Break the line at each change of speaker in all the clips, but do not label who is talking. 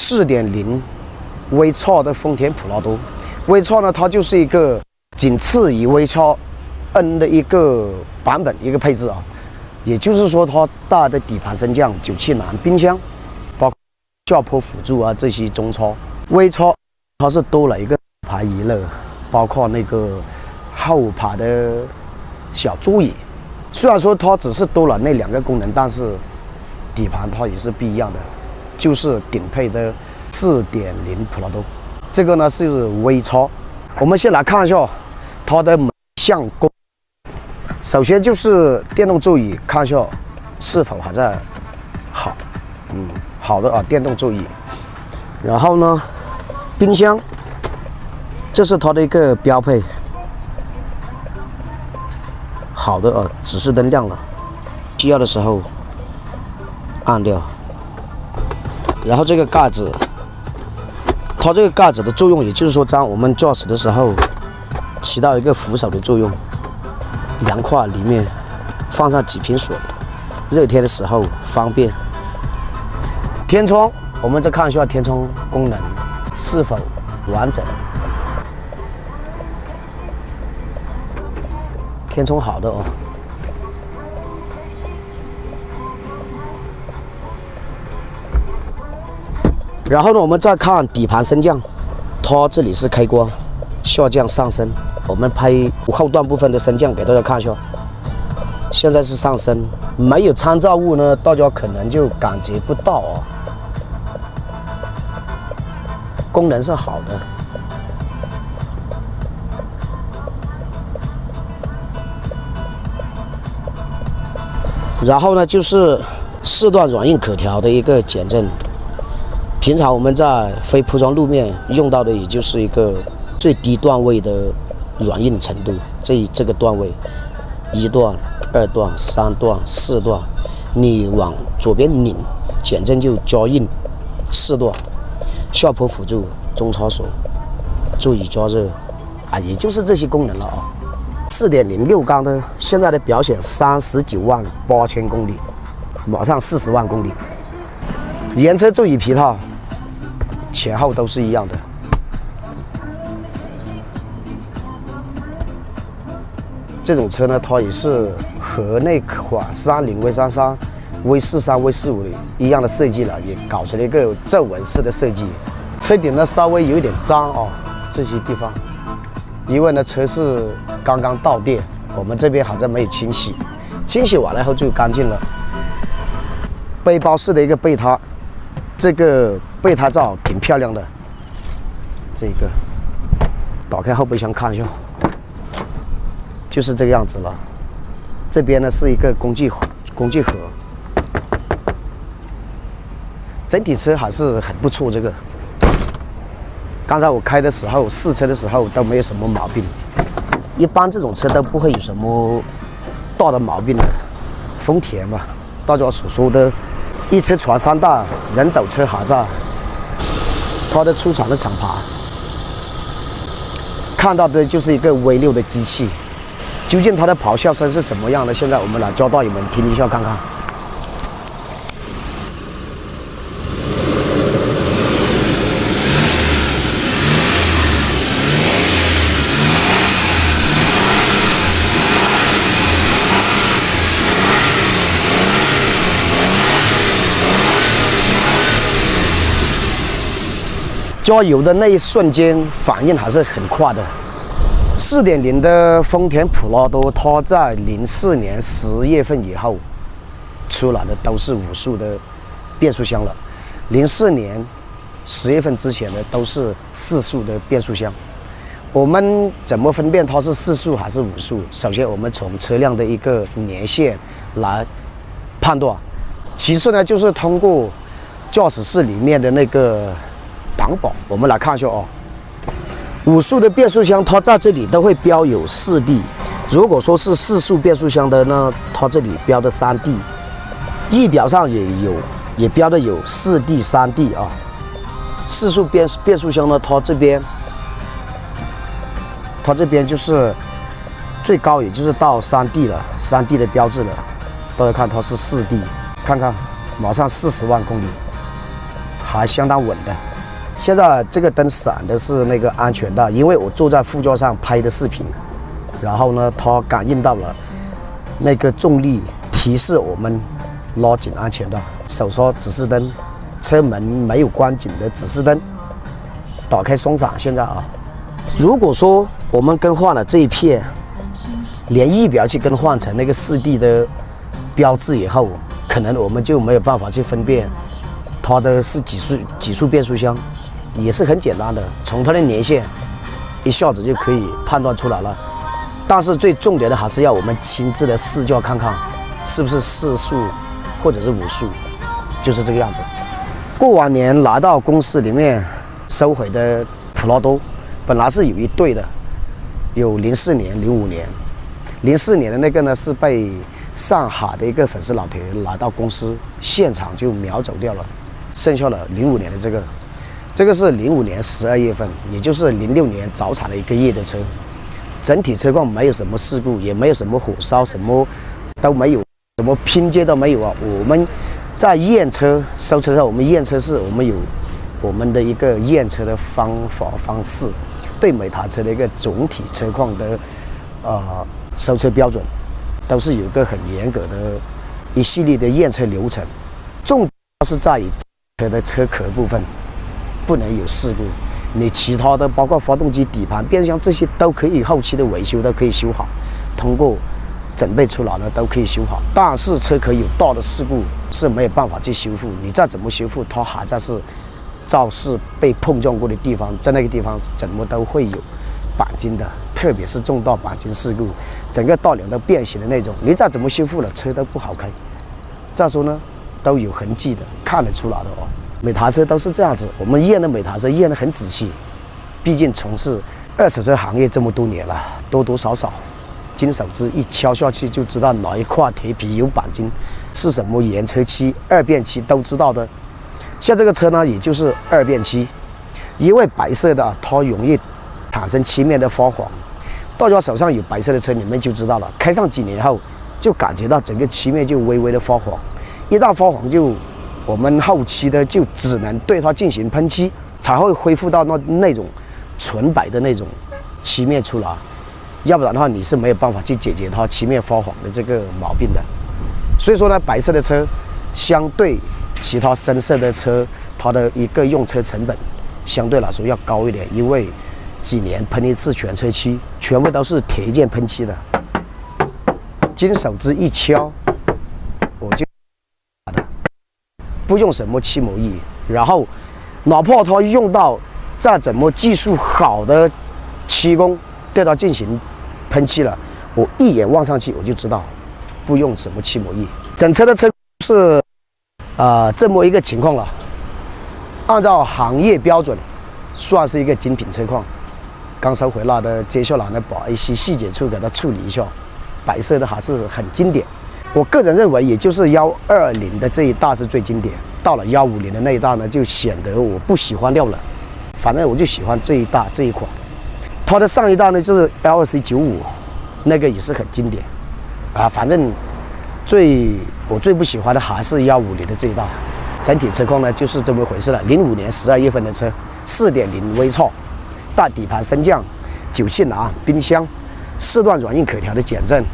4.0 微超的丰田普拉多。微超呢，它就是一个仅次于微超 N 的一个版本一个配置啊，也就是说它带的底盘升降、9气囊、冰箱，包括下坡辅助啊这些中超。微超它是多了一个后排娱乐，包括那个后排的小座椅。虽然说它只是多了那2个功能，但是底盘它也是不一样的，就是顶配的4.0普拉多。这个呢是微超。我们先来看一下它的每项功能。首先就是电动座椅，看一下是否还在好，好的啊，电动座椅。然后呢，冰箱，这是它的一个标配，好的啊，指示灯亮了，需要的时候按掉。然后这个盖子，它这个盖子的作用，也就是说在我们驾驶的时候起到一个扶手的作用。凉快，里面放上几瓶水，热天的时候方便。天窗，我们再看一下天窗功能是否完整。天窗好的哦。然后呢，我们再看底盘升降，它这里是开关，下降上升。我们拍后段部分的升降给大家看一下，现在是上升，没有参照物呢，大家可能就感觉不到啊。功能是好的。然后呢，就是4段软硬可调的一个减震。平常我们在非铺装路面用到的，也就是一个最低段位的软硬程度，这个段位，1段、2段、3段、4段，你往左边拧，减震就加硬4段，下坡辅助、中超锁、座椅加热，啊，也就是这些功能了啊。4.0 6缸的，现在的表显39万8千公里，马上40万公里。原车座椅皮套前后都是一样的。这种车呢，它也是和那款30、V33、V43、V45的一样的设计了，也搞成了一个皱纹式的设计。车顶呢稍微有一点脏哦，这些地方，因为呢车是刚刚到店，我们这边好像没有清洗，清洗完了后就干净了。背包式的一个备胎，这个备胎罩挺漂亮的。这个打开后备箱看一下。就是这个样子了。这边呢是一个工具盒，整体车还是很不错。这个刚才我开的时候试车的时候都没有什么毛病，一般这种车都不会有什么大的毛病的。丰田嘛，大家所说的一车传3代，人走车还在。它的出厂的厂牌，看到的就是一个 V6 的机器。究竟它的咆哮声是什么样的？现在我们来教大爷们听一下看看。加油的那一瞬间，反应还是很快的。4.0 的丰田普拉多，它在04年10月份以后出来的都是5速的变速箱了。04年10月份之前的都是4速的变速箱。我们怎么分辨它是4速还是5速？首先，我们从车辆的一个年限来判断。其次呢，就是通过驾驶室里面的那个挡板，我们来看一下哦。5速的变速箱，它在这里都会标有4D。如果说是4速变速箱的呢，它这里标的3D。仪表上也标的有4D、3D 啊。4速变速箱呢，它这边就是最高也就是到3D 了，3D 的标志了。大家看它是4D，看看马上40万公里，还相当稳的。现在这个灯闪的是那个安全带，因为我坐在副驾上拍的视频，然后呢，它感应到了那个重力，提示我们拉紧安全带。手刹指示灯，车门没有关紧的指示灯，打开双闪。现在啊，如果说我们更换了这一片，连仪表去更换成那个4D 的标志以后，可能我们就没有办法去分辨它的是几速变速箱，也是很简单的，从它的年限一下子就可以判断出来了。但是最重点的还是要我们亲自的试驾看看，是不是4速或者是5速，就是这个样子。过完年来到公司里面收回的普拉多，本来是有一对的，有04年、05年。04年的那个呢是被上海的一个粉丝老铁来到公司现场就秒走掉了，剩下了05年的这个是05年12月份，也就是06年早产的1个月的车，整体车况没有什么事故，也没有什么火烧，什么都没有，什么拼接都没有啊。我们在验车收车上，我们验车是我们有我们的一个验车的方法方式，对每台车的一个总体车况的收车标准都是有一个很严格的一系列的验车流程，重点是在于车的车壳部分不能有事故，你其他的包括发动机、底盘、变速箱这些都可以后期的维修都可以修好，通过准备出来的都可以修好，但是车壳有大的事故是没有办法去修复，你再怎么修复它还在是肇事被碰撞过的地方，在那个地方怎么都会有钣金的，特别是重大钣金事故，整个大梁都变形的那种，你再怎么修复了，车都不好开。再说呢，都有痕迹的，看得出来的哦。每台车都是这样子，我们验的每台车验得很仔细，毕竟从事二手车行业这么多年了，多多少少金手指一敲下去就知道哪一块铁皮有钣金，是什么原车漆、2变漆都知道的。像这个车呢，也就是2变漆，因为白色的它容易产生漆面的发黄，大家手上有白色的车，你们就知道了。开上几年后，就感觉到整个漆面就微微的发黄，一旦发黄就我们后期的就只能对它进行喷漆，才会恢复到那种纯白的那种漆面出来。要不然的话，你是没有办法去解决它漆面发黄的这个毛病的。所以说呢，白色的车相对其他深色的车，它的一个用车成本相对来说要高一点，因为几年喷一次全车漆，全部都是铁件喷漆的，金手指一敲，我就不用什么漆膜液，然后哪怕它用到再怎么技术好的漆工对它进行喷漆了，我一眼望上去我就知道不用什么漆膜液。整车的车是这么一个情况了，按照行业标准算是一个精品车况。刚收回来的，接下来呢把一些细节处给它处理一下，白色的还是很经典。我个人认为，也就是120的这一代是最经典，到了150的那一代呢，就显得我不喜欢掉了。反正我就喜欢这一代这一款。它的上一代呢就是 LC95，那个也是很经典反正我最不喜欢的还是150的这一代。整体车况呢就是这么回事了。05年12月份的车，4.0 微创。大底盘升降、9气囊、冰箱，4段软硬可调的减震，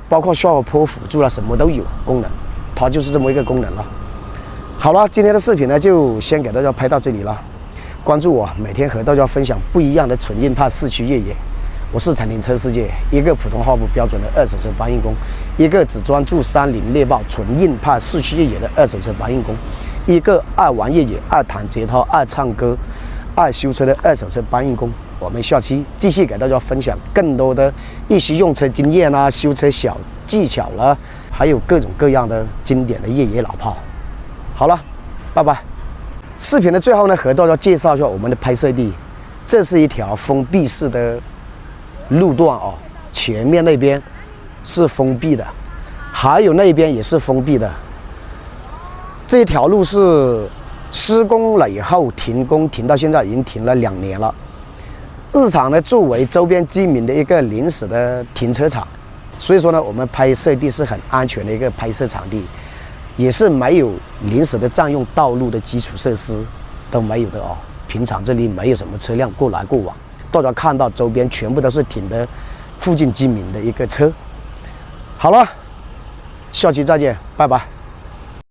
包括下坡辅助了，什么都有功能，它就是这么一个功能了。好了，今天的视频呢就先给大家拍到这里了。关注我，每天和大家分享不一样的纯硬派4驱越野。我是成林车世界，一个普通话不标准的二手车搬运工，一个只专注山林猎豹纯硬派4驱越野的二手车搬运工，一个爱玩越野、爱弹吉他、爱唱歌、爱修车的二手车搬运工。我们下期继续给大家分享更多的一些用车经验啦、修车小技巧啦，还有各种各样的经典的越野老炮。好了，拜拜。视频的最后呢，和大家介绍一下我们的拍摄地。这是一条封闭式的路段前面那边是封闭的，还有那边也是封闭的。这条路是施工了以后停工，停到现在已经停了2年了。日常呢，作为周边居民的一个临时的停车场，所以说呢，我们拍摄地是很安全的一个拍摄场地。也是没有临时的占用道路的基础设施都没有的哦。平常这里没有什么车辆过来过往，大家看到周边全部都是停的附近居民的一个车。好了，下期再见，拜拜。